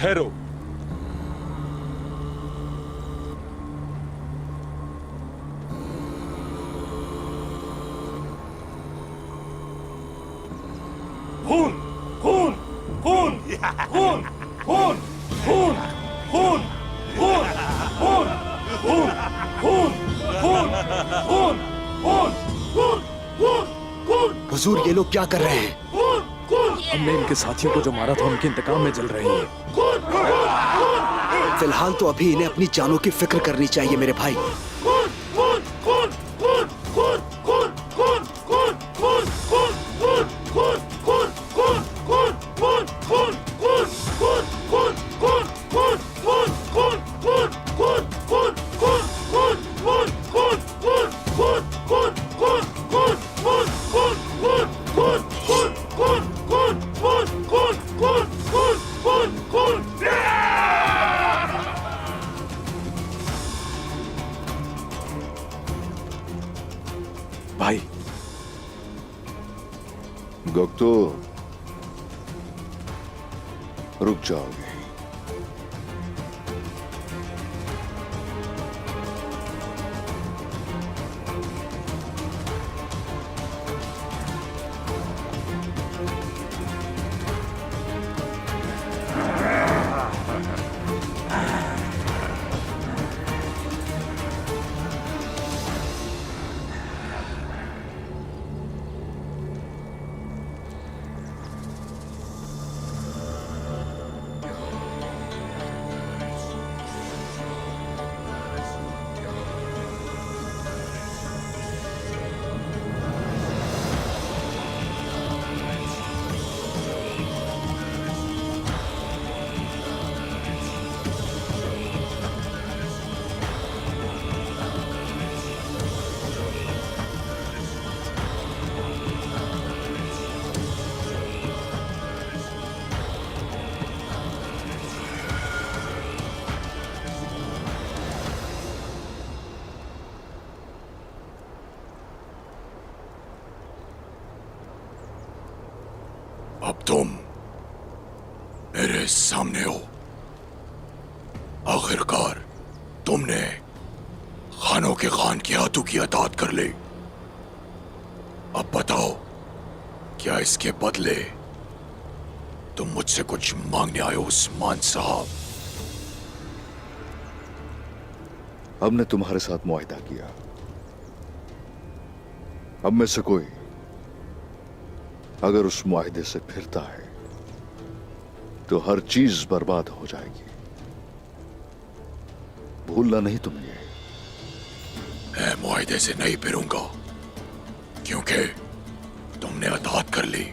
ठहरो। खून खून खून खून खून खून खून खून खून खून खून खून खून खून खून खून खून। हुजूर, ये लोग क्या कर रहे हैं? हमने इनके साथियों को जो मारा था उनके इंतकाम में जल रहे हैं। फिलहाल तो अभी इन्हें अपनी जानों की फिक्र करनी चाहिए मेरे भाई। भाई गोक्तो, रुक जाओगे? अब तुम मेरे सामने हो। आखिरकार तुमने खानों के खान की हाथों की अतात कर ली। अब बताओ, क्या इसके बदले तुम मुझसे कुछ मांगने आए हो उस्मान साहब? हमने तुम्हारे साथ मुआहिदा किया। अब में से कोई अगर उस मुआहिदे से फिरता है तो हर चीज बर्बाद हो जाएगी। भूलना नहीं तुम ये। मैं मुआहिदे से नहीं फिरूंगा, क्योंकि तुमने अतात कर ली।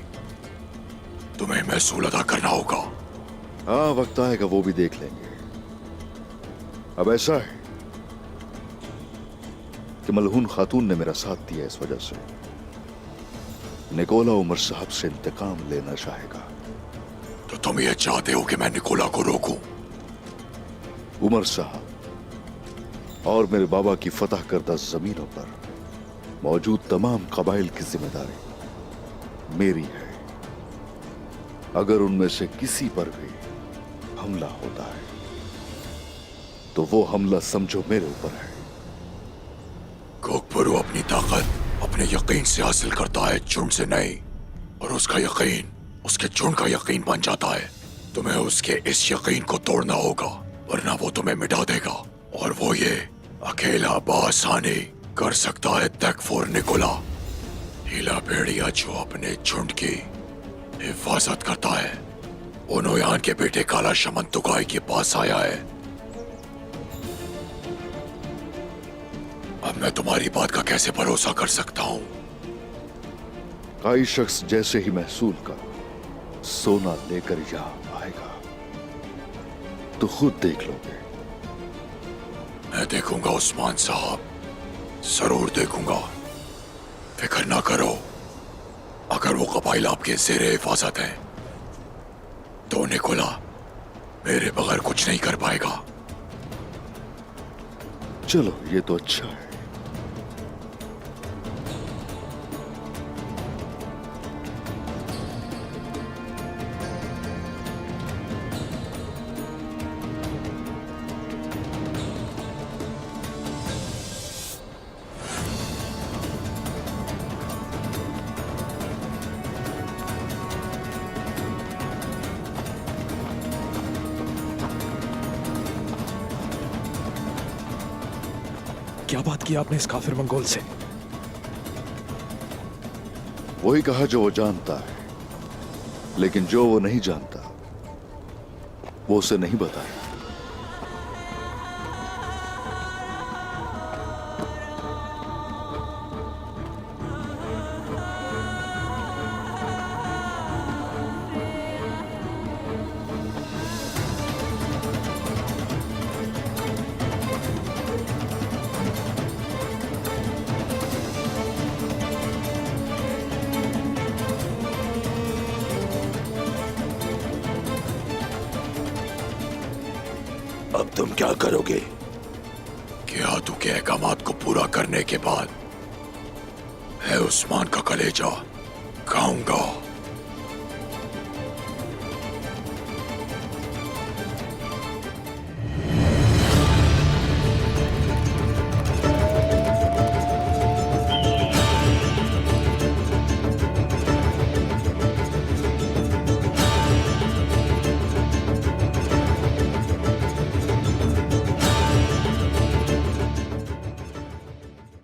तुम्हें महसूल अदा करना होगा। हाँ, वक्त आएगा, वो भी देख लेंगे। अब ऐसा है कि मलहून खातून ने मेरा साथ दिया, इस वजह से निकोला उमर साहब से इंतकाम लेना चाहेगा। तो तुम ये चाहते हो कि मैं निकोला को रोकूं? उमर साहब और मेरे बाबा की फतह करदा जमीनों पर मौजूद तमाम कबाइल की जिम्मेदारी मेरी है। अगर उनमें से किसी पर भी हमला होता है तो वो हमला समझो मेरे ऊपर है। कोकपुरु अपनी ताकत अपने यकीन से हासिल करता है, झुंड से नहीं। और उसका यकीन उसके झुंड का यकीन बन जाता है। तुम्हें उसके इस यकीन को तोड़ना होगा, वरना वो तुम्हें मिटा देगा। और वो ये अकेला बासानी कर सकता है। तकफुर निकोला, हीला भेड़िया जो अपने झुंड की हिफाजत करता है, वो नोयान के बेटे काला शमन तुगाई के पास आया है। अब मैं तुम्हारी बात का कैसे भरोसा कर सकता हूँ? कोई शख्स जैसे ही महसूल का सोना लेकर यहां आएगा तो खुद देख लोगे। मैं देखूंगा उस्मान साहब, जरूर देखूंगा। फिक्र ना करो। अगर वो कबाइल आपके ज़ेरे हिफाजत है तो निकोला मेरे बगैर कुछ नहीं कर पाएगा। चलो, ये तो अच्छा है। क्या बात की आपने इस काफिर मंगोल से? वही कहा जो वो जानता है, लेकिन जो वो नहीं जानता वो उसे नहीं बताया। अब तुम क्या करोगे? क्या तू के अहकामात को पूरा करने के बाद है उस्मान का कलेजा खाऊंगा?